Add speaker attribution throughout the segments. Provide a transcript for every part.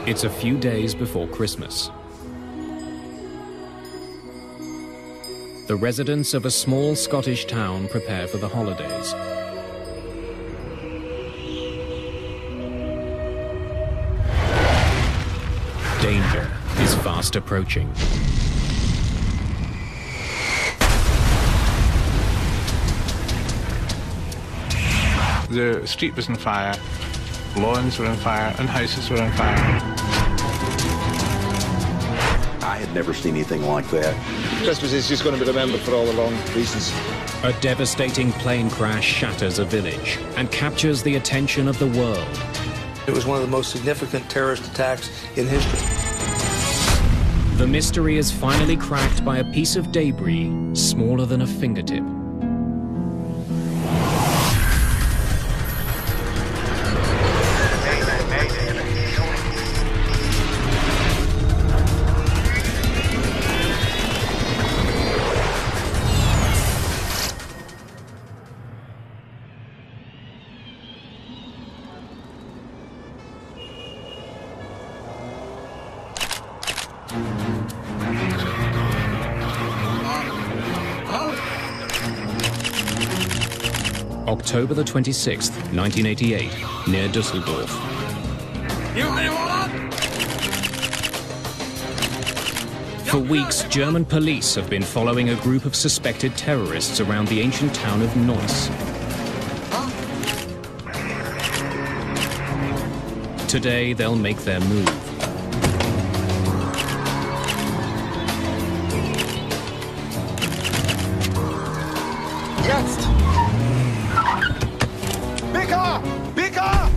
Speaker 1: It's a few days before Christmas. The residents of a small Scottish town prepare for the holidays. Danger is fast approaching.
Speaker 2: The street was on fire, lawns were on fire, and houses were on fire.
Speaker 3: I had never seen anything like that.
Speaker 4: Christmas is just going to be remembered for all the wrong reasons.
Speaker 1: A devastating plane crash shatters a village and captures the attention of the world.
Speaker 5: It was one of the most significant terrorist attacks in history.
Speaker 1: The mystery is finally cracked by a piece of debris smaller than a fingertip. October the 26th, 1988, near Düsseldorf. For weeks, German police have been following a group of suspected terrorists around the ancient town of Neuss. Today, they'll make their move.
Speaker 4: Jetzt! Bika! Bika!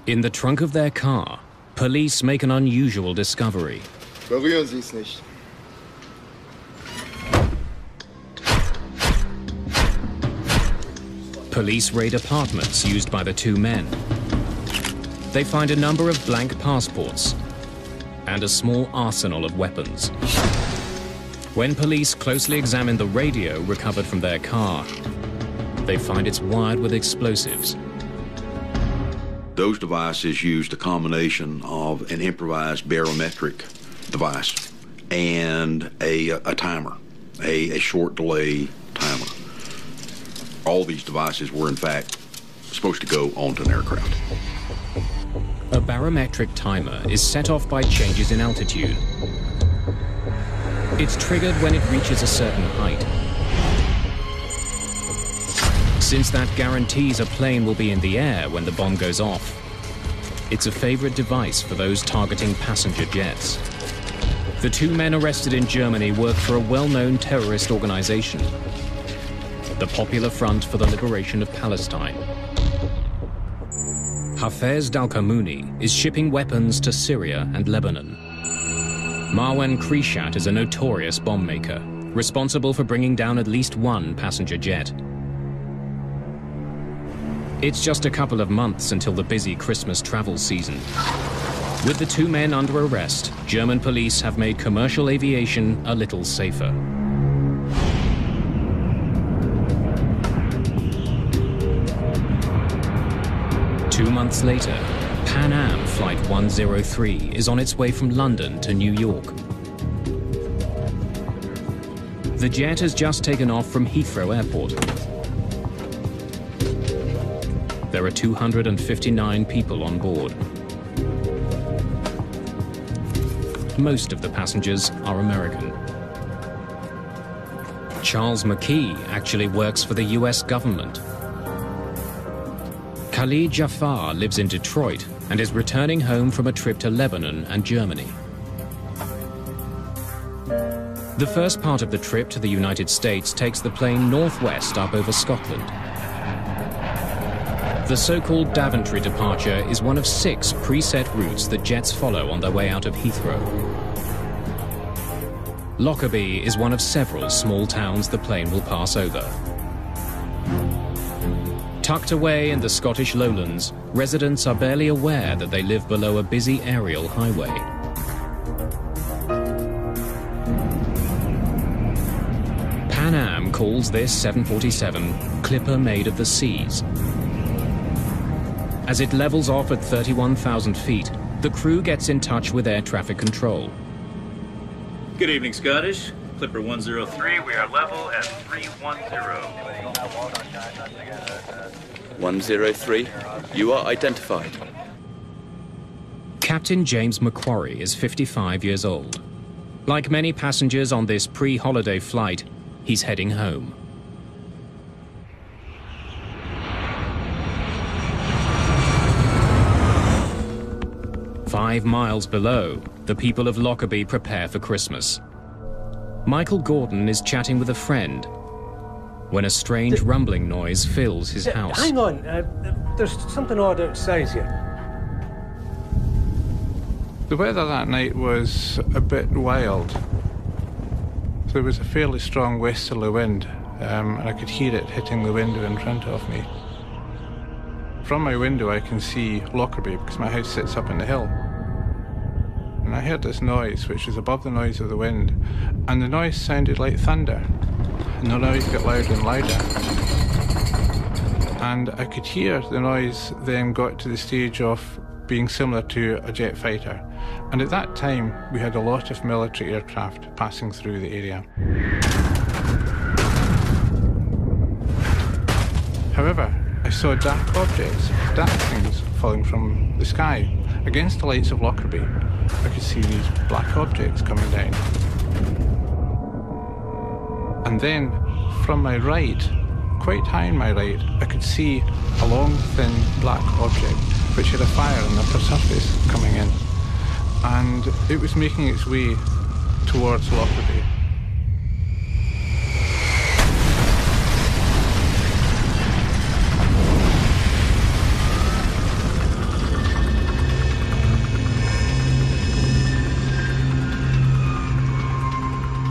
Speaker 1: In the trunk of their car, police make an unusual discovery.
Speaker 4: Berühren Sie es nicht.
Speaker 1: Police raid apartments used by the two men. They find a number of blank passports and a small arsenal of weapons. When police closely examine the radio recovered from their car, they find it's wired with explosives.
Speaker 3: Those devices used a combination of an improvised barometric device and a timer, a short delay timer. All these devices were, in fact, supposed to go onto an aircraft.
Speaker 1: A barometric timer is set off by changes in altitude. It's triggered when it reaches a certain height. Since that guarantees a plane will be in the air when the bomb goes off, it's a favorite device for those targeting passenger jets. The two men arrested in Germany work for a well-known terrorist organization, the Popular Front for the Liberation of Palestine. Hafez Dalkamouni is shipping weapons to Syria and Lebanon. Marwan Krishat is a notorious bomb maker, responsible for bringing down at least one passenger jet. It's just a couple of months until the busy Christmas travel season. With the two men under arrest, German police have made commercial aviation a little safer. Two months later, Pan Am Flight 103 is on its way from London to New York. The jet has just taken off from Heathrow Airport. There are 259 people on board. Most of the passengers are American. Charles McKee actually works for the US government. Khalid Jafar lives in Detroit and is returning home from a trip to Lebanon and Germany. The first part of the trip to the United States takes the plane northwest up over Scotland. The so-called Daventry departure is one of 6 preset routes that jets follow on their way out of Heathrow. Lockerbie is one of several small towns the plane will pass over. Tucked away in the Scottish lowlands, residents are barely aware that they live below a busy aerial highway. Pan Am calls this 747 Clipper Made of the Seas. As it levels off at 31,000 feet, the crew gets in touch with air traffic control.
Speaker 6: Good evening, Scottish. Clipper 103, we are level at 310.
Speaker 7: 103, you are identified.
Speaker 1: Captain James Macquarie is 55 years old. Like many passengers on this pre-holiday flight, he's heading home. Five miles below, the people of Lockerbie prepare for Christmas. Michael Gordon is chatting with a friend when a strange rumbling noise fills his house.
Speaker 8: Hang on, there's something odd outside here.
Speaker 2: The weather that night was a bit wild. There was a fairly strong westerly wind, and I could hear it hitting the window in front of me. From my window I can see Lockerbie because my house sits up on the hill. And I heard this noise which was above the noise of the wind, and the noise sounded like thunder. And the noise got louder and louder. And I could hear the noise then got to the stage of being similar to a jet fighter. And at that time we had a lot of military aircraft passing through the area. However, I saw dark objects, dark things falling from the sky. Against the lights of Lockerbie, I could see these black objects coming down. And then, from my right, quite high on my right, I could see a long, thin, black object which had a fire on the upper surface coming in. And it was making its way towards Lockerbie.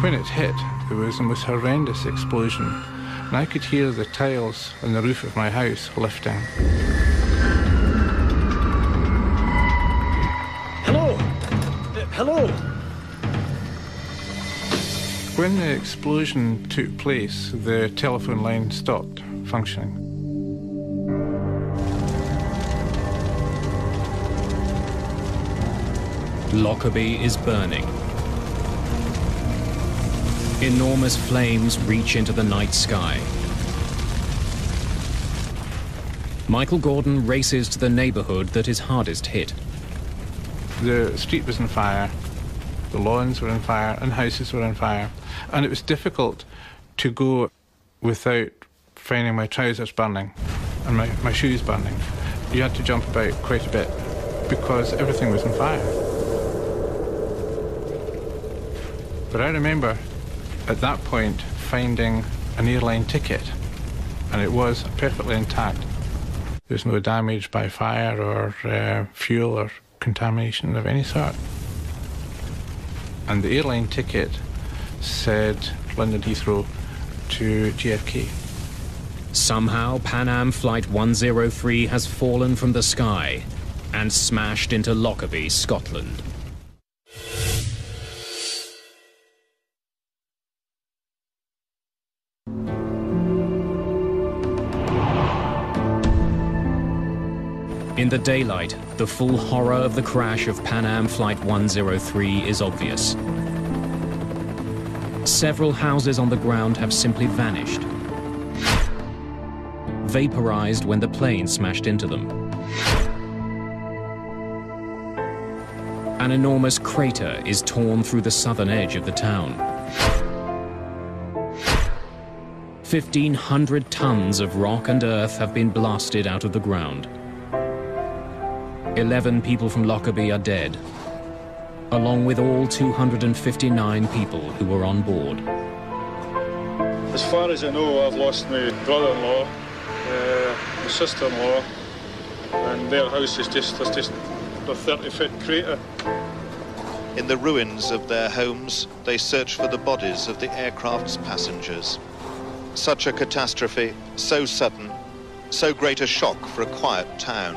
Speaker 2: When it hit, there was the most horrendous explosion, and I could hear the tiles on the roof of my house lifting.
Speaker 8: Hello? Hello?
Speaker 2: When the explosion took place, the telephone line stopped functioning.
Speaker 1: Lockerbie is burning. Enormous flames reach into the night sky. Michael Gordon races to the neighborhood that is hardest hit.
Speaker 2: The street was on fire, the lawns were on fire, and houses were on fire. And it was difficult to go without finding my trousers burning and my shoes burning. You had to jump about quite a bit because everything was on fire. But I remember at that point finding an airline ticket, and it was perfectly intact. There's no damage by fire or fuel or contamination of any sort. And the airline ticket said London Heathrow to JFK.
Speaker 1: Somehow Pan Am Flight 103 has fallen from the sky and smashed into Lockerbie, Scotland. In the daylight, the full horror of the crash of Pan Am Flight 103 is obvious. Several houses on the ground have simply vanished, vaporized when the plane smashed into them. An enormous crater is torn through the southern edge of the town. 1,500 tons of rock and earth have been blasted out of the ground. 11 people from Lockerbie are dead, along with all 259 people who were on board.
Speaker 4: As far as I know, I've lost my brother-in-law, my sister-in-law, and their house is just a 30-foot crater.
Speaker 9: In the ruins of their homes, they search for the bodies of the aircraft's passengers. Such a catastrophe, so sudden, so great a shock for a quiet town.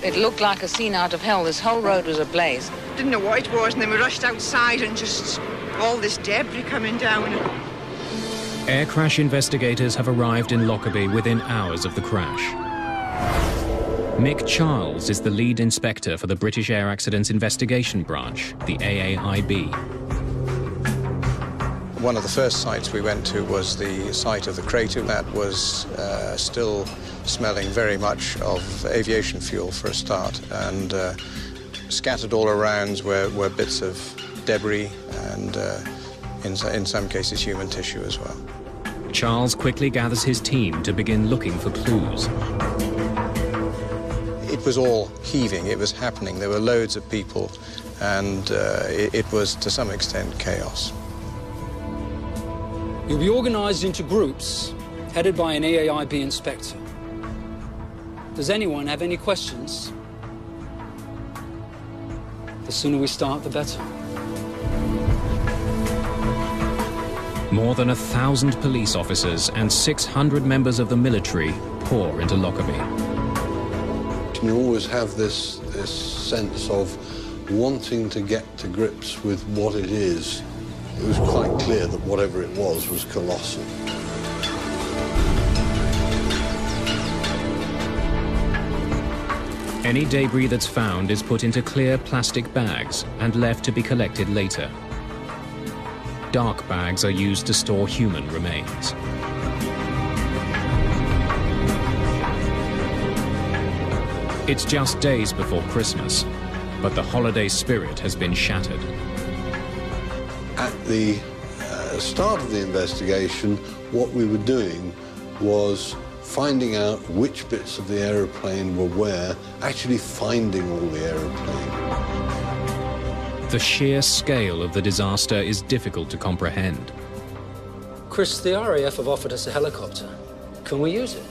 Speaker 10: It looked like a scene out of hell. This whole road was ablaze.
Speaker 11: Didn't know what it was, and then we rushed outside and just
Speaker 10: all this debris coming down.
Speaker 1: Air crash investigators have arrived in Lockerbie within hours of the crash. Mick Charles is the lead inspector for the British Air Accidents Investigation Branch, the AAIB.
Speaker 11: One of the first sites we went to was the site of the crater. That was still smelling very much of aviation fuel for a start, and scattered all around were bits of debris and in some cases human tissue as well.
Speaker 1: Charles quickly gathers his team to begin looking for clues.
Speaker 11: It was all heaving, it was happening, there were loads of people, and it was to some extent chaos.
Speaker 12: You'll be organised into groups, headed by an AAIB inspector. Does anyone have any questions? The sooner we start, the better.
Speaker 1: More than 1,000 police officers and 600 members of the military pour into Lockerbie.
Speaker 13: You always have this sense of wanting to get to grips with what it is. It was quite clear that whatever it was colossal.
Speaker 1: Any debris that's found is put into clear plastic bags and left to be collected later. Dark bags are used to store human remains. It's just days before Christmas, but the holiday spirit has been shattered.
Speaker 13: At the start of the investigation, what we were doing was finding out which bits of the aeroplane were where, actually finding all the aeroplane.
Speaker 1: The sheer scale of the disaster is difficult to comprehend.
Speaker 12: Chris, the RAF have offered us a helicopter. Can we use it?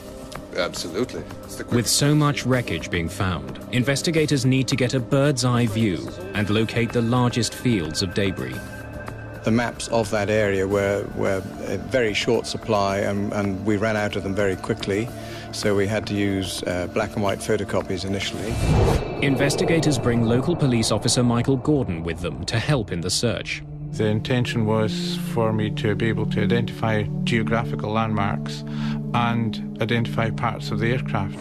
Speaker 14: Absolutely.
Speaker 1: With so much wreckage being found, investigators need to get a bird's-eye view and locate the largest fields of debris.
Speaker 11: The maps of that area were a very short supply, and we ran out of them very quickly, so we had to use black and white photocopies initially.
Speaker 1: Investigators bring local police officer Michael Gordon with them to help in the search.
Speaker 2: The intention was for me to be able to identify geographical landmarks and identify parts of the aircraft.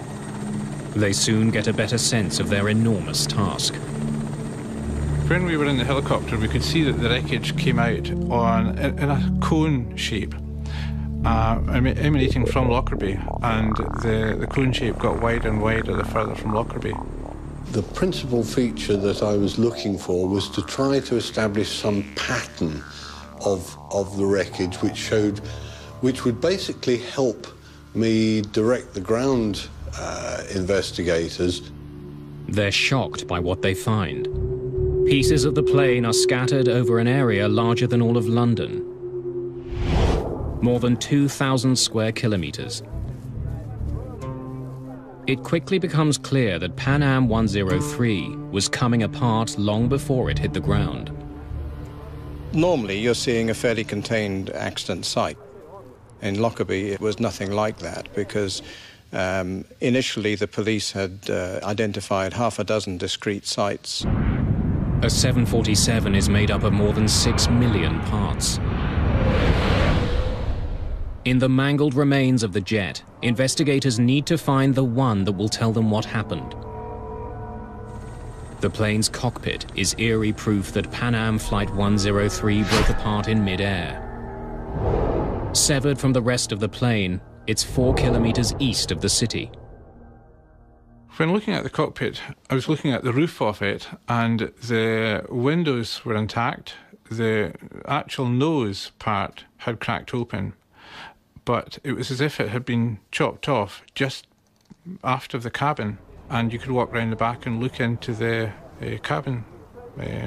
Speaker 1: They soon get a better sense of their enormous task.
Speaker 2: When we were in the helicopter, we could see that the wreckage came out in a cone shape, emanating from Lockerbie, and the cone shape got wider and wider the further from Lockerbie.
Speaker 13: The principal feature that I was looking for was to try to establish some pattern of the wreckage which would basically help me direct the ground investigators.
Speaker 1: They're shocked by what they find. Pieces of the plane are scattered over an area larger than all of London. More than 2,000 square kilometers. It quickly becomes clear that Pan Am 103 was coming apart long before it hit the ground.
Speaker 11: Normally, you're seeing a fairly contained accident site. In Lockerbie, it was nothing like that, because initially the police had identified half a dozen discrete sites.
Speaker 1: A 747 is made up of more than 6 million parts. In the mangled remains of the jet, investigators need to find the one that will tell them what happened. The plane's cockpit is eerie proof that Pan Am Flight 103 broke apart in mid-air. Severed from the rest of the plane, it's 4 kilometers east of the city.
Speaker 2: When looking at the cockpit, I was looking at the roof of it, and the windows were intact. The actual nose part had cracked open, but it was as if it had been chopped off just aft of the cabin, and you could walk round the back and look into the cabin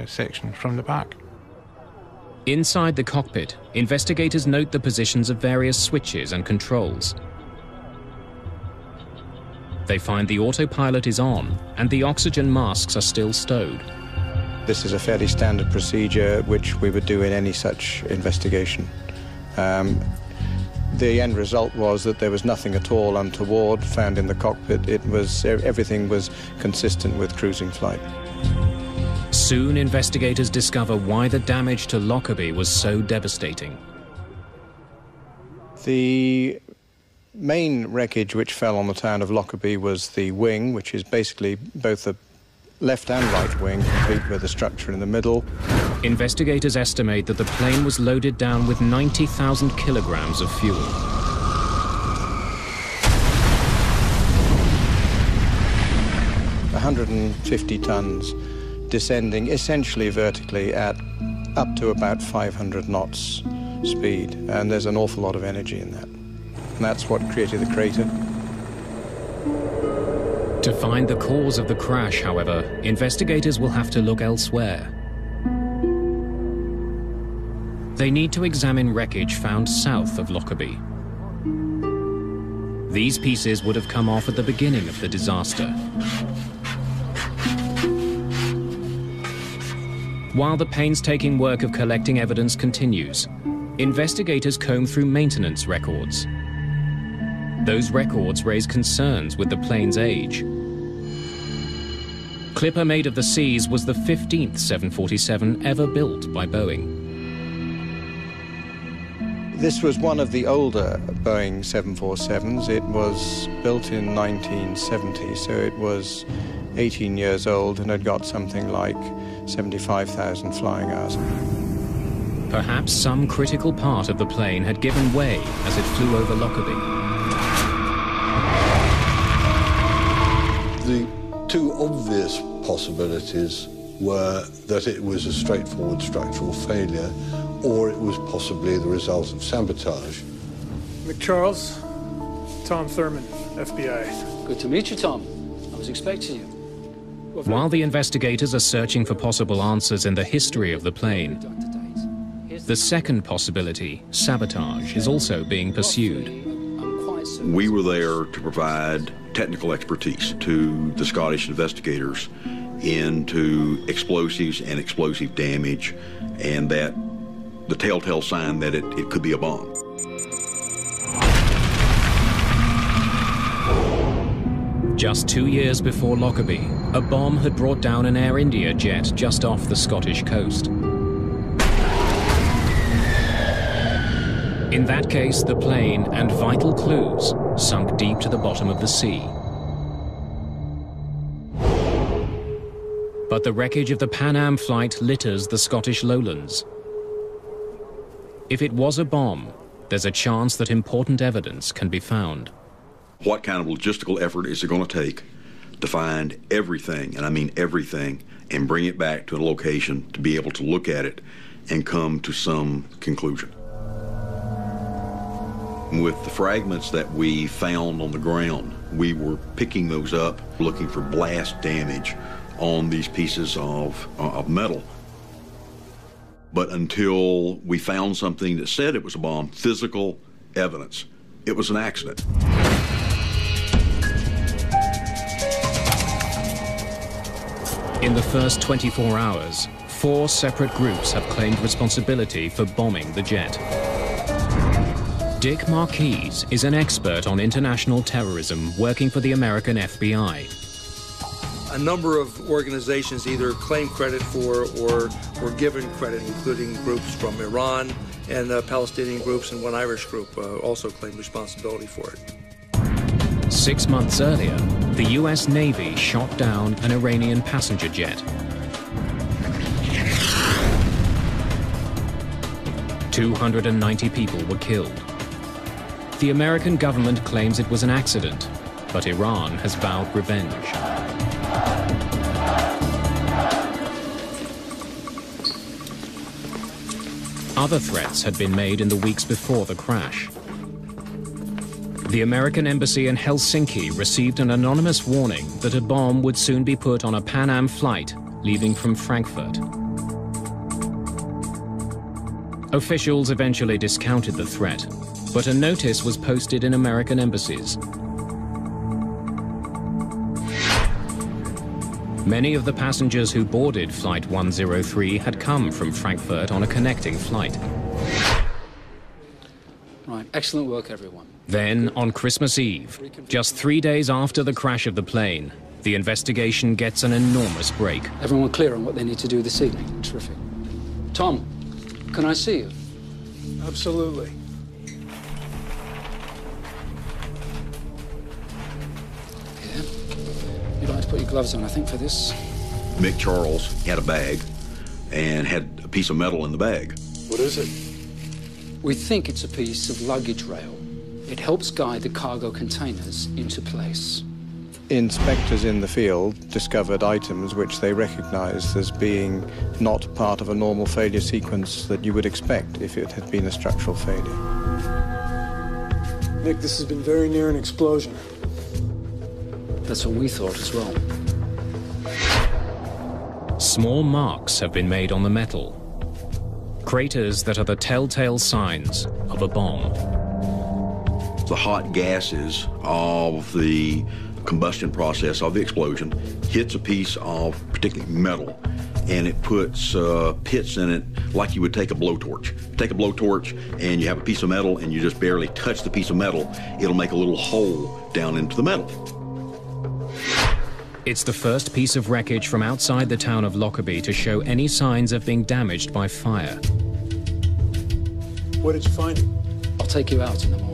Speaker 2: section from the back.
Speaker 1: Inside the cockpit, investigators note the positions of various switches and controls. They find the autopilot is on and the oxygen masks are still stowed.
Speaker 11: This is a fairly standard procedure which we would do in any such investigation. The end result was that there was nothing at all untoward found in the cockpit. Everything was consistent with cruising flight.
Speaker 1: Soon, investigators discover why the damage to Lockerbie was so devastating.
Speaker 11: The main wreckage which fell on the town of Lockerbie was the wing, which is basically both the left and right wing, complete with the structure in the middle.
Speaker 1: Investigators estimate that the plane was loaded down with 90,000 kilograms of fuel.
Speaker 11: $150 tons, descending essentially vertically at up to about 500 knots speed, and there's an awful lot of energy in that. And that's what created the crater.
Speaker 1: To find the cause of the crash, however, investigators will have to look elsewhere. They need to examine wreckage found south of Lockerbie. These pieces would have come off at the beginning of the disaster. While the painstaking work of collecting evidence continues, investigators comb through maintenance records. Those records raise concerns with the plane's age. Clipper Made of the Seas was the 15th 747 ever built by Boeing.
Speaker 11: This was one of the older Boeing 747s. It was built in 1970, so it was 18 years old and had got something like 75,000 flying hours.
Speaker 1: Perhaps some critical part of the plane had given way as it flew over Lockerbie.
Speaker 13: The two obvious possibilities were that it was a straightforward structural failure, or it was possibly the result of sabotage.
Speaker 14: McCharles, Tom Thurman, FBI.
Speaker 12: Good to meet you, Tom. I was expecting you.
Speaker 1: While the investigators are searching for possible answers in the history of the plane, the second possibility, sabotage, is also being pursued.
Speaker 3: We were there to provide technical expertise to the Scottish investigators into explosives and explosive damage, and that the telltale sign that it could be a bomb.
Speaker 1: Just 2 years before Lockerbie, a bomb had brought down an Air India jet just off the Scottish coast. In that case, the plane and vital clues sunk deep to the bottom of the sea. But the wreckage of the Pan Am flight litters the Scottish lowlands. If it was a bomb, there's a chance that important evidence can be found.
Speaker 3: What kind of logistical effort is it going to take to find everything, and I mean everything, and bring it back to a location to be able to look at it and come to some conclusion? With the fragments that we found on the ground, we were picking those up, looking for blast damage on these pieces of metal. But until we found something that said it was a bomb, physical evidence, it was an accident.
Speaker 1: In the first 24 hours, 4 separate groups have claimed responsibility for bombing the jet. Dick Marquise is an expert on international terrorism working for the American FBI.
Speaker 5: A number of organizations either claim credit for or were given credit, including groups from Iran and Palestinian groups, and one Irish group also claimed responsibility for it.
Speaker 1: 6 months earlier, the US Navy shot down an Iranian passenger jet. 290 people were killed. The American government claims it was an accident, but Iran has vowed revenge. Other threats had been made in the weeks before the crash. The American embassy in Helsinki received an anonymous warning that a bomb would soon be put on a Pan Am flight leaving from Frankfurt. Officials eventually discounted the threat, but a notice was posted in American embassies. Many of the passengers who boarded Flight 103 had come from Frankfurt on a connecting flight.
Speaker 12: Right, excellent work, everyone.
Speaker 1: Then, on Christmas Eve, just 3 days after the crash of the plane, the investigation gets an enormous break.
Speaker 12: Everyone clear on what they need to do this evening? Terrific. Tom, can I see you?
Speaker 14: Absolutely.
Speaker 12: Yeah. You'd like to put your gloves on, I think, for this.
Speaker 3: Mick Charles had a bag and had a piece of metal in the bag.
Speaker 14: What is it?
Speaker 12: We think it's a piece of luggage rail. It helps guide the cargo containers into place.
Speaker 11: Inspectors in the field discovered items which they recognized as being not part of a normal failure sequence that you would expect if it had been a structural failure.
Speaker 14: Nick, this has been very near an explosion.
Speaker 12: That's what we thought as well.
Speaker 1: Small marks have been made on the metal. Craters that are the telltale signs of a bomb.
Speaker 3: The hot gases of the combustion process of the explosion hits a piece of particularly metal, and it puts pits in it like you would take a blowtorch. Take a blowtorch and you have a piece of metal and you just barely touch the piece of metal, it'll make a little hole down into the metal.
Speaker 1: It's the first piece of wreckage from outside the town of Lockerbie to show any signs of being damaged by fire.
Speaker 14: What did you find?
Speaker 12: I'll take you out in the morning.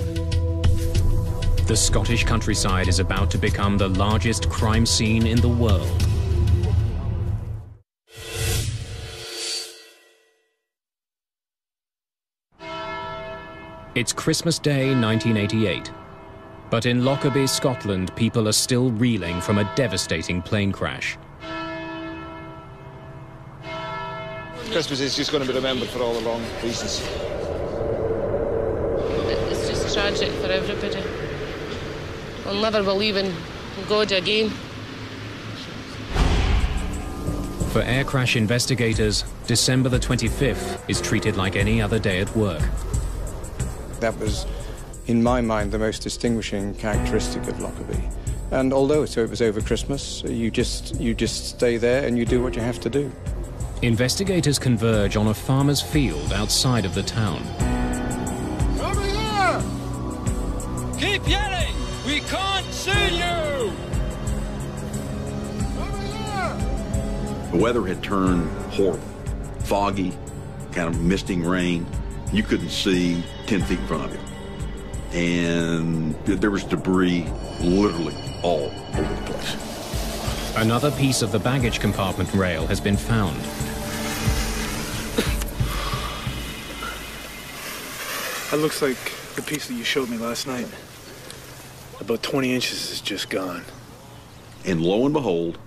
Speaker 1: The Scottish countryside is about to become the largest crime scene in the world. It's Christmas Day, 1988. But in Lockerbie, Scotland, people are still reeling from a devastating plane crash.
Speaker 15: Christmas is just going to be remembered for all the wrong reasons.
Speaker 16: It's just tragic for everybody. I'll never believe in God again.
Speaker 1: For air crash investigators, December the 25th is treated like any other day at work.
Speaker 11: That was, in my mind, the most distinguishing characteristic of Lockerbie. And although it was over Christmas, you just stay there and you do what you have to do.
Speaker 1: Investigators converge on a farmer's field outside of the town.
Speaker 17: Over here! Keep yelling! We can't see you! Over here!
Speaker 3: The weather had turned horrible. Foggy, kind of misting rain. You couldn't see 10 feet in front of you. And there was debris literally all over the place.
Speaker 1: Another piece of the baggage compartment rail has been found.
Speaker 14: That looks like the piece that you showed me last night. About 20 inches is just gone.
Speaker 3: And lo and behold,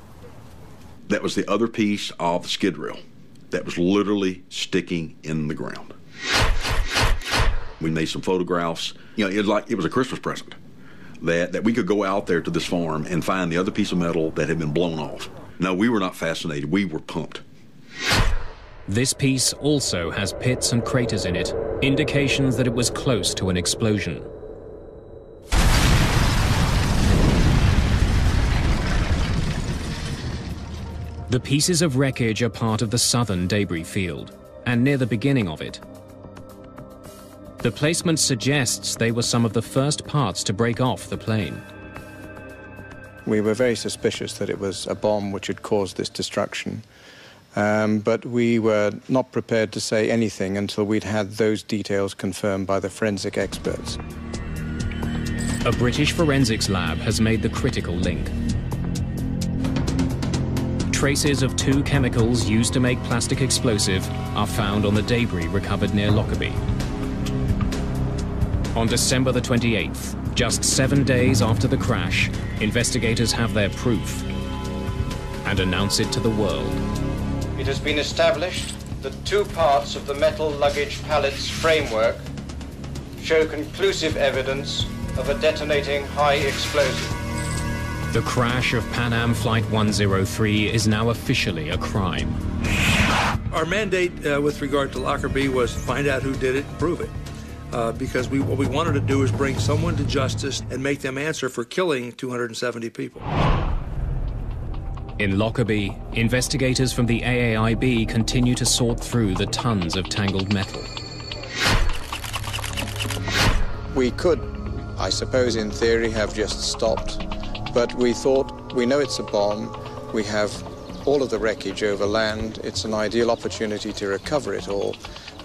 Speaker 3: that was the other piece of the skid rail that was literally sticking in the ground. We made some photographs. You know, it was a Christmas present that we could go out there to this farm and find the other piece of metal that had been blown off. No, we were not fascinated. We were pumped.
Speaker 1: This piece also has pits and craters in it, indications that it was close to an explosion. The pieces of wreckage are part of the southern debris field, and near the beginning of it. The placement suggests they were some of the first parts to break off the plane.
Speaker 11: We were very suspicious that it was a bomb which had caused this destruction, but we were not prepared to say anything until we'd had those details confirmed by the forensic experts.
Speaker 1: A British forensics lab has made the critical link. Traces of two chemicals used to make plastic explosive are found on the debris recovered near Lockerbie. On December the 28th, just 7 days after the crash, investigators have their proof and announce it to the world.
Speaker 11: It has been established that two parts of the metal luggage pallet's framework show conclusive evidence of a detonating high explosive.
Speaker 1: The crash of Pan Am Flight 103 is now officially a crime.
Speaker 5: Our mandate with regard to Lockerbie was find out who did it and prove it. Because what we wanted to do is bring someone to justice and make them answer for killing 270 people.
Speaker 1: In Lockerbie, investigators from the AAIB continue to sort through the tons of tangled metal.
Speaker 11: We could, I suppose in theory, have just stopped, but we thought We know it's a bomb. We have all of the wreckage over land. It's an ideal opportunity to recover it all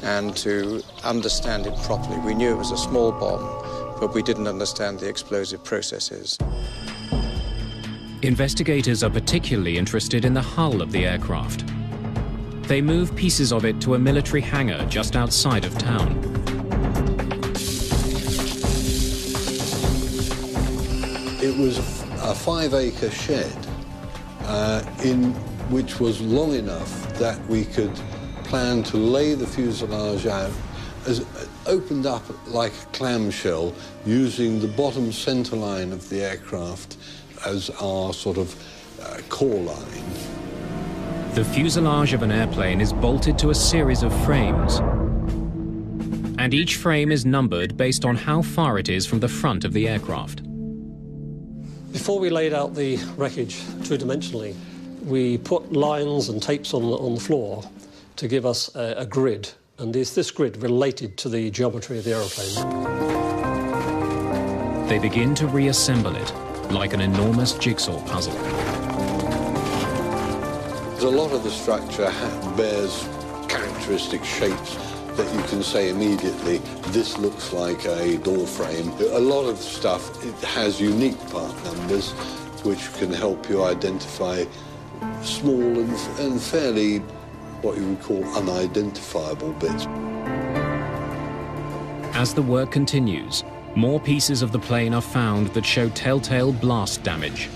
Speaker 11: and to understand it properly. We knew it was a small bomb, but we didn't understand the explosive processes.
Speaker 1: Investigators are particularly interested in the hull of the aircraft. They move pieces of it to a military hangar just outside of town.
Speaker 13: It was a 5-acre shed which was long enough that we could plan to lay the fuselage out, opened up like a clamshell, using the bottom centre line of the aircraft as our sort of core line.
Speaker 1: The fuselage of an airplane is bolted to a series of frames, and each frame is numbered based on how far it is from the front of the aircraft.
Speaker 18: Before we laid out the wreckage two-dimensionally, we put lines and tapes on the floor to give us a grid, and this grid related to the geometry of the aeroplane.
Speaker 1: They begin to reassemble it, like an enormous jigsaw puzzle.
Speaker 13: A lot of the structure bears characteristic shapes that you can say immediately, this looks like a door frame. A lot of stuff, it has unique part numbers, which can help you identify small and fairly, what you would call, unidentifiable bits.
Speaker 1: As the work continues, more pieces of the plane are found that show telltale blast damage.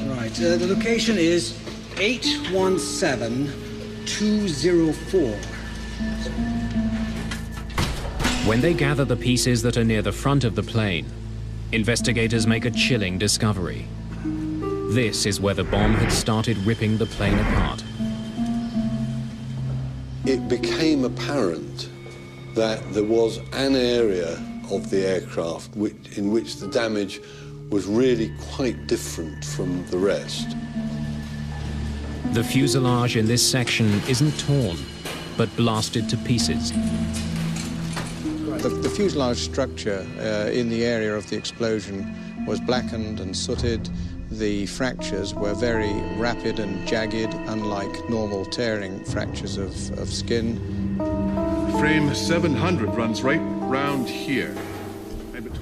Speaker 19: Right, the location is 817204.
Speaker 1: When they gather the pieces that are near the front of the plane, investigators make a chilling discovery. This is where the bomb had started ripping the plane apart.
Speaker 13: It became apparent that there was an area of the aircraft in which the damage was really quite different from the rest.
Speaker 1: The fuselage in this section isn't torn, but blasted to pieces.
Speaker 11: The fuselage structure in the area of the explosion was blackened and sooted. The fractures were very rapid and jagged, unlike normal tearing fractures of skin.
Speaker 20: Frame 700 runs right round here.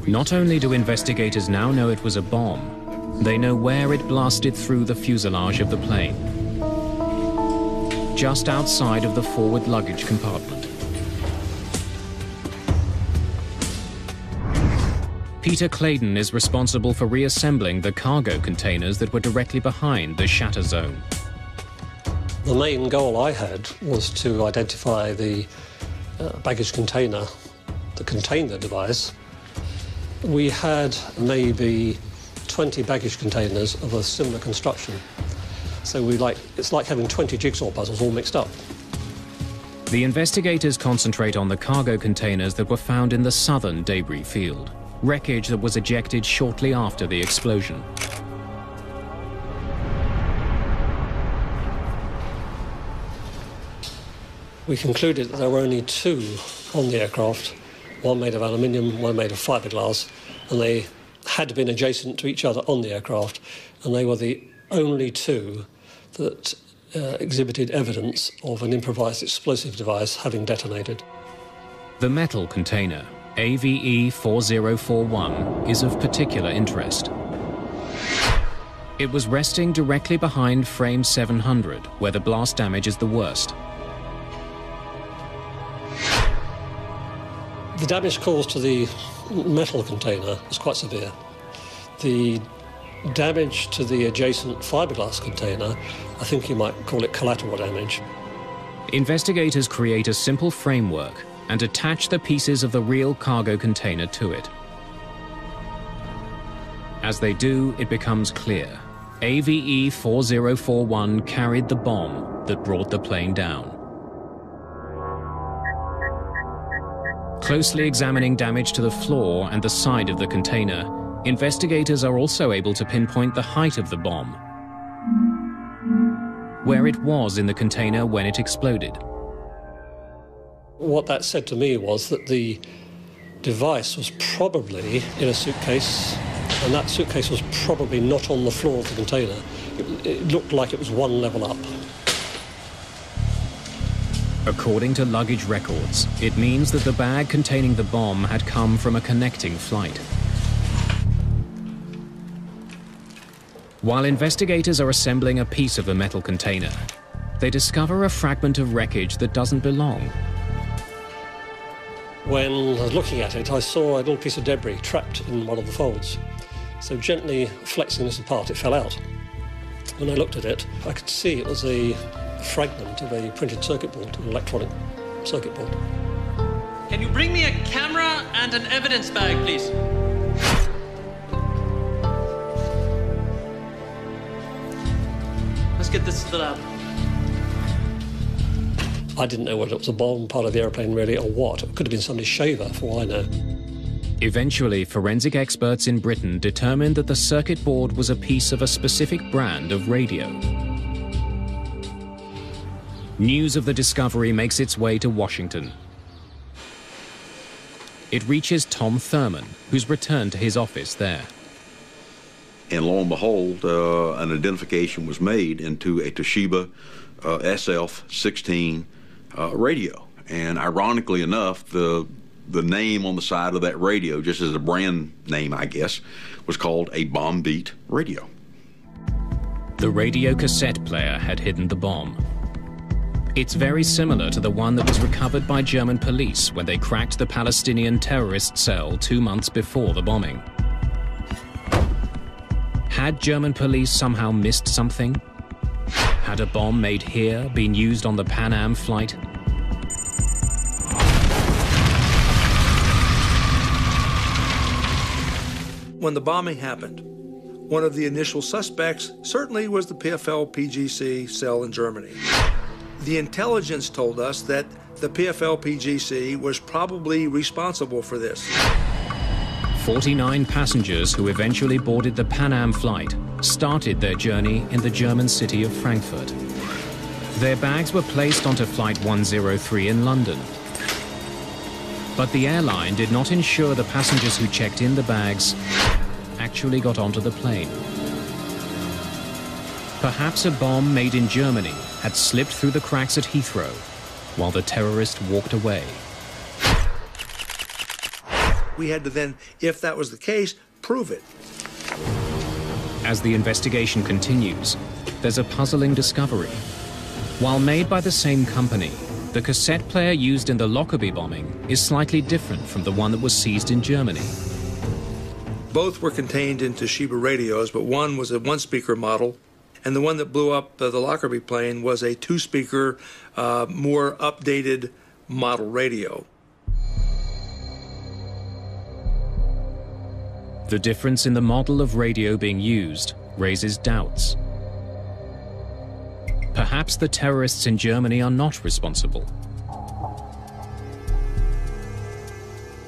Speaker 1: Not only do investigators now know it was a bomb, they know where it blasted through the fuselage of the plane. Just outside of the forward luggage compartment. Peter Claydon is responsible for reassembling the cargo containers that were directly behind the shatter zone.
Speaker 18: The main goal I had was to identify the baggage container that contained the device. We had maybe 20 baggage containers of a similar construction. So it's like having 20 jigsaw puzzles all mixed up.
Speaker 1: The investigators concentrate on the cargo containers that were found in the southern debris field, wreckage that was ejected shortly after the explosion.
Speaker 18: We concluded that there were only two on the aircraft, one made of aluminium, one made of fiberglass, and they had been adjacent to each other on the aircraft, and they were the only two that exhibited evidence of an improvised explosive device having detonated.
Speaker 1: The metal container, AVE 4041, is of particular interest. It was resting directly behind frame 700, where the blast damage is the worst.
Speaker 18: The damage caused to the metal container was quite severe. The damage to the adjacent fiberglass container, I think you might call it collateral damage.
Speaker 1: Investigators create a simple framework and attach the pieces of the real cargo container to it. As they do, it becomes clear. AVE 4041 carried the bomb that brought the plane down. Closely examining damage to the floor and the side of the container, investigators are also able to pinpoint the height of the bomb, where it was in the container when it exploded.
Speaker 18: What that said to me was that the device was probably in a suitcase And that suitcase was probably not on the floor of the container. It looked like it was one level up.
Speaker 1: According to luggage records, it means that the bag containing the bomb had come from a connecting flight. While investigators are assembling a piece of the metal container, they discover a fragment of wreckage that doesn't belong.
Speaker 18: When I was looking at it, I saw a little piece of debris trapped in one of the folds. So gently flexing this apart, it fell out. When I looked at it, I could see it was a fragment of a printed circuit board, an electronic circuit board.
Speaker 21: Can you bring me a camera and an evidence bag, please? Let's get this to the lab.
Speaker 18: I didn't know whether it was a bomb, part of the airplane really, or what. It could have been somebody's shaver, for all I know.
Speaker 1: Eventually, forensic experts in Britain determined that the circuit board was a piece of a specific brand of radio. News of the discovery makes its way to Washington. It reaches Tom Thurman, who's returned to his office there.
Speaker 3: And lo and behold, an identification was made into a Toshiba SF-16 radio. And ironically enough, the name on the side of that radio, just as a brand name, I guess, was called a bomb beat radio.
Speaker 1: The radio cassette player had hidden the bomb. It's very similar to the one that was recovered by German police when they cracked the Palestinian terrorist cell 2 months before the bombing. Had German police somehow missed something? Had a bomb made here been used on the Pan Am flight?
Speaker 5: When the bombing happened, one of the initial suspects certainly was the PFL-PGC cell in Germany. The intelligence told us that the PFL-PGC was probably responsible for this.
Speaker 1: 49 passengers who eventually boarded the Pan Am flight started their journey in the German city of Frankfurt. Their bags were placed onto Flight 103 in London. But the airline did not ensure the passengers who checked in the bags actually got onto the plane. Perhaps a bomb made in Germany had slipped through the cracks at Heathrow while the terrorist walked away.
Speaker 5: We had to then, if that was the case, prove it.
Speaker 1: As the investigation continues, there's a puzzling discovery. While made by the same company, the cassette player used in the Lockerbie bombing is slightly different from the one that was seized in Germany.
Speaker 5: Both were contained in Toshiba radios, but one was a one-speaker model, and the one that blew up the Lockerbie plane was a two-speaker, more updated model radio.
Speaker 1: The difference in the model of radio being used raises doubts. Perhaps the terrorists in Germany are not responsible.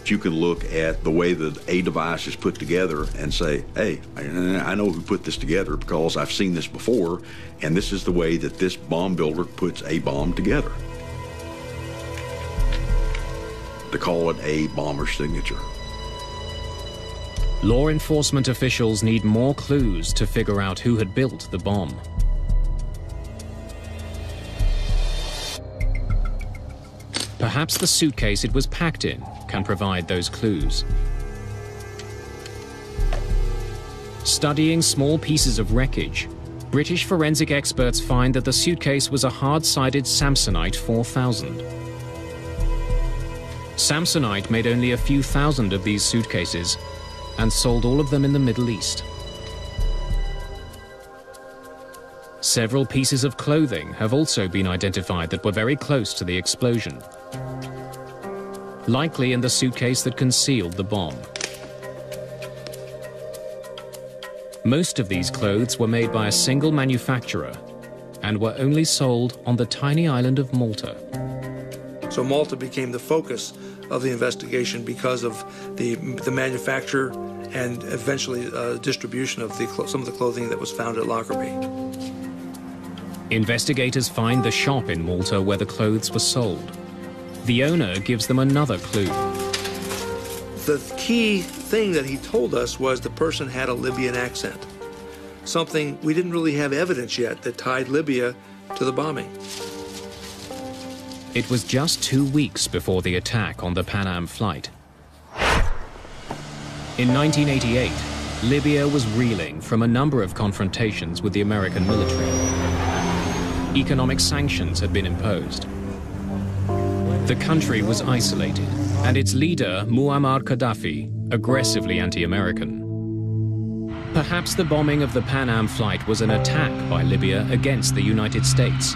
Speaker 3: You can look at the way that a device is put together and say, hey, I know who put this together because I've seen this before, and this is the way that this bomb builder puts a bomb together. To call it a bomber's signature.
Speaker 1: Law enforcement officials need more clues to figure out who had built the bomb. Perhaps the suitcase it was packed in can provide those clues. Studying small pieces of wreckage, British forensic experts find that the suitcase was a hard-sided Samsonite 4000. Samsonite made only a few thousand of these suitcases and sold all of them in the Middle East. Several pieces of clothing have also been identified that were very close to the explosion, likely in the suitcase that concealed the bomb. Most of these clothes were made by a single manufacturer and were only sold on the tiny island of Malta.
Speaker 5: So Malta became the focus of the investigation because of the manufacture and eventually distribution of some of the clothing that was found at Lockerbie.
Speaker 1: Investigators find the shop in Malta where the clothes were sold. The owner gives them another clue.
Speaker 5: The key thing that he told us was the person had a Libyan accent, something we didn't really have evidence yet that tied Libya to the bombing.
Speaker 1: It was just 2 weeks before the attack on the Pan Am flight. In 1988, Libya was reeling from a number of confrontations with the American military. Economic sanctions had been imposed. The country was isolated, and its leader, Muammar Gaddafi, aggressively anti-American. Perhaps the bombing of the Pan Am flight was an attack by Libya against the United States.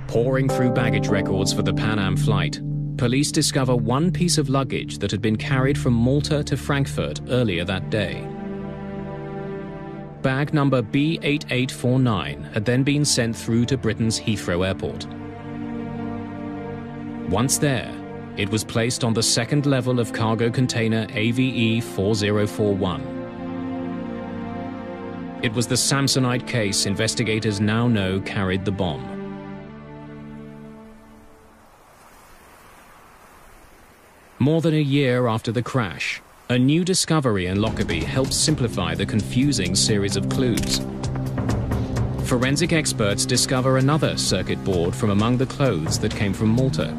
Speaker 1: Pouring through baggage records for the Pan Am flight, police discover one piece of luggage that had been carried from Malta to Frankfurt earlier that day. Bag number B8849 had then been sent through to Britain's Heathrow Airport. Once there, it was placed on the second level of cargo container AVE 4041. It was the Samsonite case investigators now know carried the bomb. More than a year after the crash, a new discovery in Lockerbie helps simplify the confusing series of clues. Forensic experts discover another circuit board from among the clothes that came from Malta.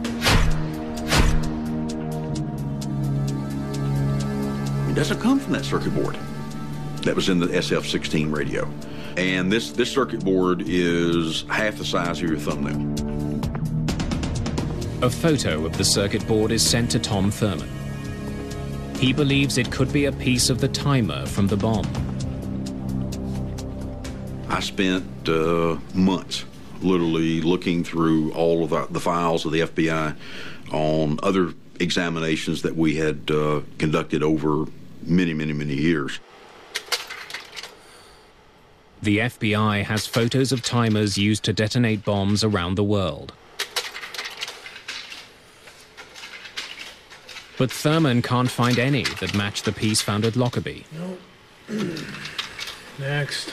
Speaker 3: It doesn't come from that circuit board that was in the SF-16 radio. And this circuit board is half the size of your thumbnail.
Speaker 1: A photo of the circuit board is sent to Tom Thurman. He believes it could be a piece of the timer from the bomb.
Speaker 3: I spent months literally looking through all of the files of the FBI on other examinations that we had conducted over many, many, many years.
Speaker 1: The FBI has photos of timers used to detonate bombs around the world. But Thurman can't find any that match the piece found at Lockerbie.
Speaker 14: Nope. Next.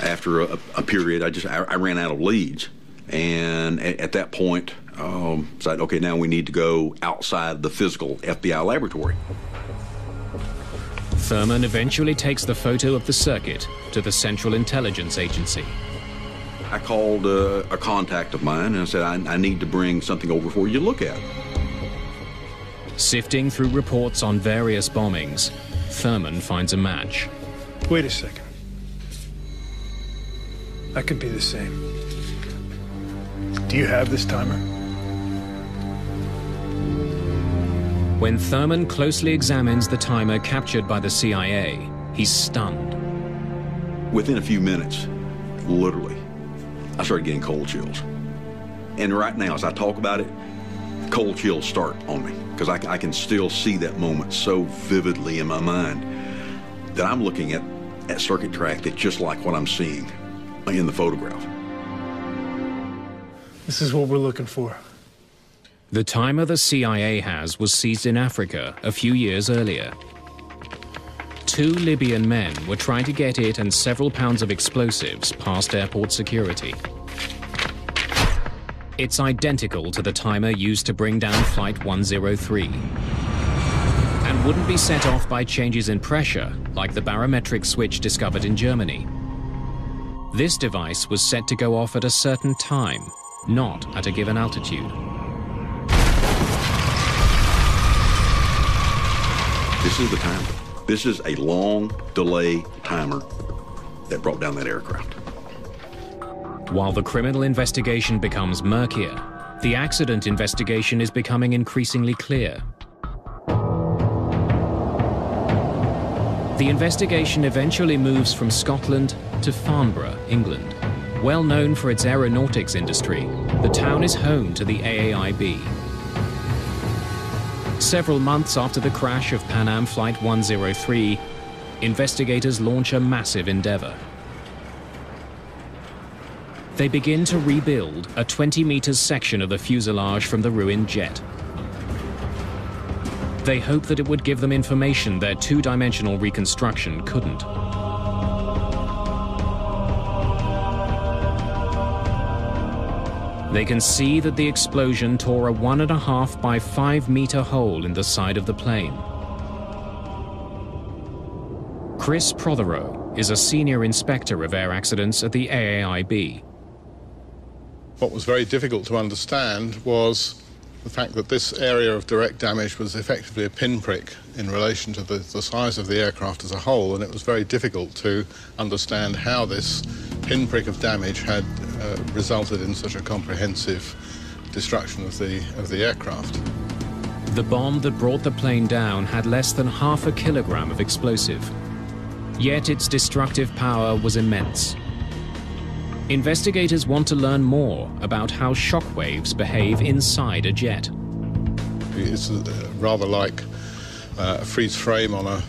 Speaker 3: After a period, I ran out of leads. And at that point, decided, okay, now we need to go outside the physical FBI laboratory.
Speaker 1: Thurman eventually takes the photo of the circuit to the Central Intelligence Agency.
Speaker 3: I called a contact of mine and I said, I need to bring something over for you to look at.
Speaker 1: Sifting through reports on various bombings, Thurman finds a match.
Speaker 14: Wait a second. That could be the same. Do you have this timer?
Speaker 1: When Thurman closely examines the timer captured by the CIA, he's stunned.
Speaker 3: Within a few minutes, literally, I started getting cold chills. And right now, as I talk about it, cold chills start on me, because I can still see that moment so vividly in my mind that I'm looking at circuit track that's just like what I'm seeing in the photograph.
Speaker 14: This is what we're looking for.
Speaker 1: The timer the CIA has was seized in Africa a few years earlier. 2 Libyan men were trying to get it and several pounds of explosives past airport security. It's identical to the timer used to bring down Flight 103 and wouldn't be set off by changes in pressure like the barometric switch discovered in Germany. This device was set to go off at a certain time, not at a given altitude.
Speaker 3: This is the timer. This is a long delay timer that brought down that aircraft.
Speaker 1: While the criminal investigation becomes murkier, the accident investigation is becoming increasingly clear. The investigation eventually moves from Scotland to Farnborough, England. Well known for its aeronautics industry, the town is home to the AAIB. Several months after the crash of Pan Am Flight 103, investigators launch a massive endeavor. They begin to rebuild a 20-meter section of the fuselage from the ruined jet. They hope that it would give them information their two-dimensional reconstruction couldn't. They can see that the explosion tore a 1.5 by 5 meter hole in the side of the plane. Chris Prothero is a senior inspector of air accidents at the AAIB.
Speaker 20: What was very difficult to understand was the fact that this area of direct damage was effectively a pinprick in relation to the size of the aircraft as a whole, and it was very difficult to understand how this pinprick of damage had resulted in such a comprehensive destruction of the aircraft.
Speaker 1: The bomb that brought the plane down had less than 0.5 kilogram of explosive. Yet its destructive power was immense. Investigators want to learn more about how shock waves behave inside a jet.
Speaker 20: It's rather like a freeze frame on a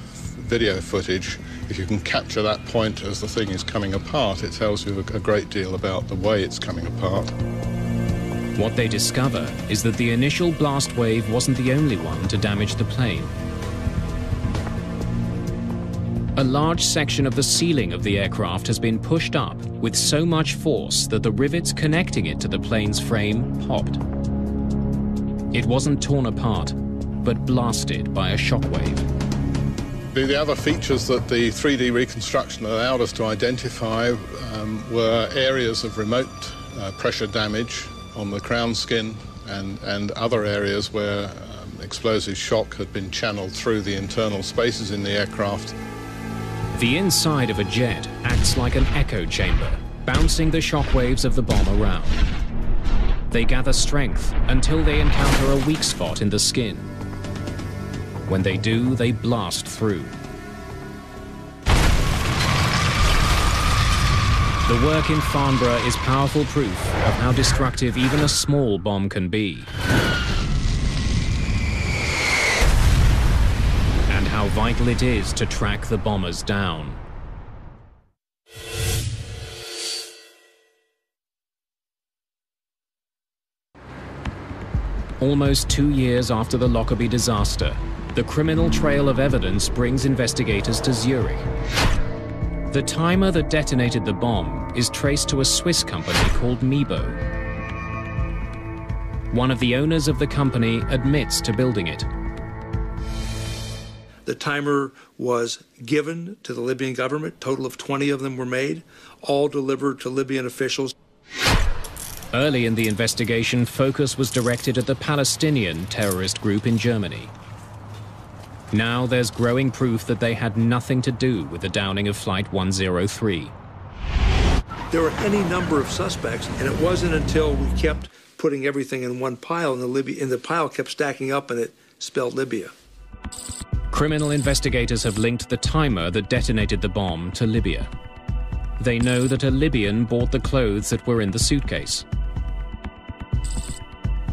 Speaker 20: video footage. If you can capture that point as the thing is coming apart, it tells you a great deal about the way it's coming apart.
Speaker 1: What they discover is that the initial blast wave wasn't the only one to damage the plane. A large section of the ceiling of the aircraft has been pushed up with so much force that the rivets connecting it to the plane's frame popped. It wasn't torn apart, but blasted by a shockwave.
Speaker 20: The other features that the 3D reconstruction allowed us to identify were areas of remote pressure damage on the crown skin and other areas where explosive shock had been channeled through the internal spaces in the aircraft.
Speaker 1: The inside of a jet acts like an echo chamber, bouncing the shockwaves of the bomb around. They gather strength until they encounter a weak spot in the skin. When they do, they blast through. The work in Farnborough is powerful proof of how destructive even a small bomb can be. And how vital it is to track the bombers down. Almost 2 years after the Lockerbie disaster, the criminal trail of evidence brings investigators to Zurich. The timer that detonated the bomb is traced to a Swiss company called Mayday. One of the owners of the company admits to building it.
Speaker 5: The timer was given to the Libyan government. A total of 20 of them were made, all delivered to Libyan officials.
Speaker 1: Early in the investigation, focus was directed at the Palestinian terrorist group in Germany. Now there's growing proof that they had nothing to do with the downing of Flight 103.
Speaker 5: There were any number of suspects, and it wasn't until we kept putting everything in one pile, and the pile kept stacking up, and it spelled Libya.
Speaker 1: Criminal investigators have linked the timer that detonated the bomb to Libya. They know that a Libyan bought the clothes that were in the suitcase.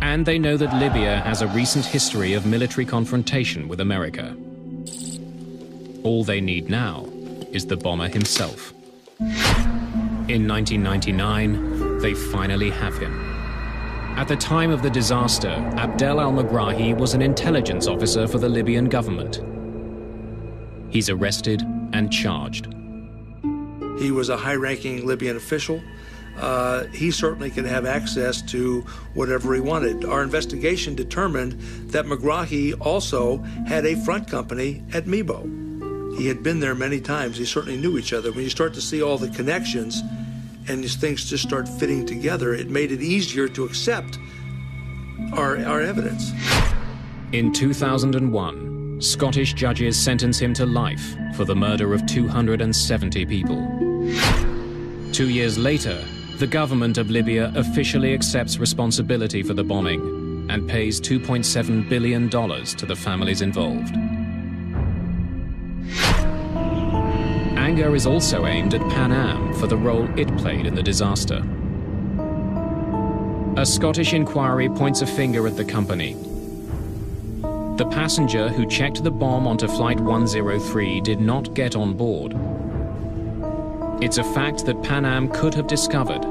Speaker 1: And they know that Libya has a recent history of military confrontation with America. All they need now is the bomber himself. In 1999, they finally have him. At the time of the disaster, Abdel al-Megrahi was an intelligence officer for the Libyan government. He's arrested and charged.
Speaker 5: He was a high-ranking Libyan official. He certainly could have access to whatever he wanted. Our investigation determined that Megrahi also had a front company at Mibo. He had been there many times. He certainly knew each other. When you start to see all the connections and these things just start fitting together, it made it easier to accept our evidence.
Speaker 1: In 2001, Scottish judges sentenced him to life for the murder of 270 people. 2 years later, the government of Libya officially accepts responsibility for the bombing and pays $2.7 billion to the families involved. Anger is also aimed at Pan Am for the role it played in the disaster. A Scottish inquiry points a finger at the company. The passenger who checked the bomb onto Flight 103 did not get on board. It's a fact that Pan Am could have discovered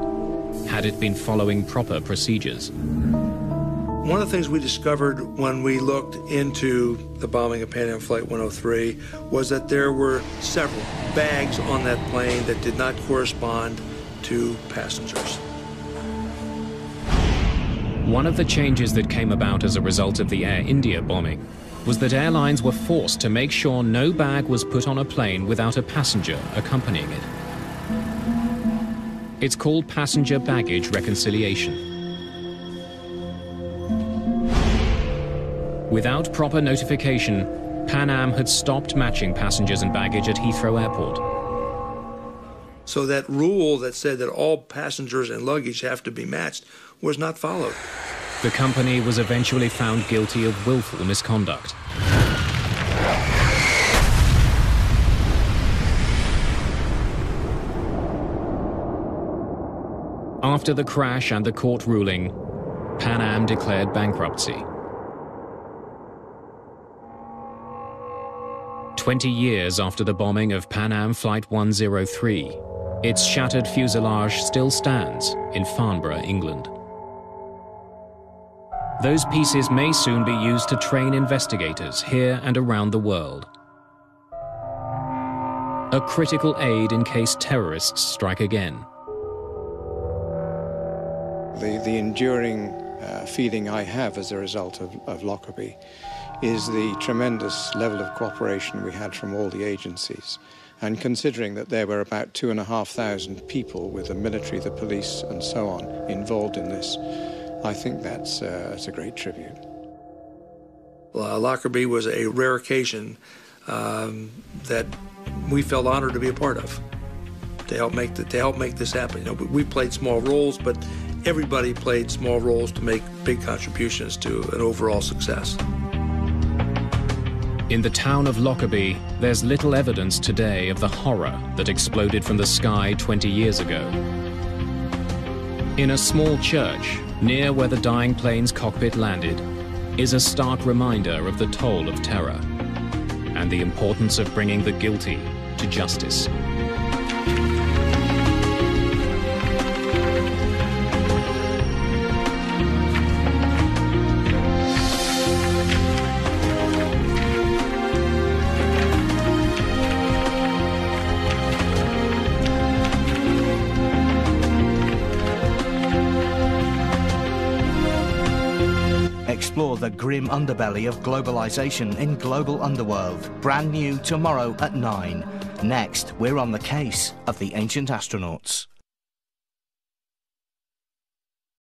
Speaker 1: had it been following proper procedures.
Speaker 5: One of the things we discovered when we looked into the bombing of Pan Am Flight 103 was that there were several bags on that plane that did not correspond to passengers.
Speaker 1: One of the changes that came about as a result of the Air India bombing was that airlines were forced to make sure no bag was put on a plane without a passenger accompanying it. It's called passenger baggage reconciliation. Without proper notification, Pan Am had stopped matching passengers and baggage at Heathrow Airport.
Speaker 5: So that rule that said that all passengers and luggage have to be matched was not followed.
Speaker 1: The company was eventually found guilty of willful misconduct. After the crash and the court ruling, Pan Am declared bankruptcy. 20 years after the bombing of Pan Am Flight 103, its shattered fuselage still stands in Farnborough, England. Those pieces may soon be used to train investigators here and around the world. A critical aid in case terrorists strike again.
Speaker 11: The enduring feeling I have as a result of Lockerbie is the tremendous level of cooperation we had from all the agencies. And considering that there were about 2,500 people with the military, the police and so on involved in this, I think that's a great tribute.
Speaker 5: Lockerbie was a rare occasion that we felt honored to be a part of, to help make this happen. You know, we played small roles, but everybody played small roles to make big contributions to an overall success.
Speaker 1: In the town of Lockerbie, there's little evidence today of the horror that exploded from the sky 20 years ago. In a small church, near where the dying plane's cockpit landed, is a stark reminder of the toll of terror and the importance of bringing the guilty to justice.
Speaker 6: Explore the grim underbelly of globalization in Global Underworld. Brand new tomorrow at 9. Next, we're on the case of the ancient astronauts.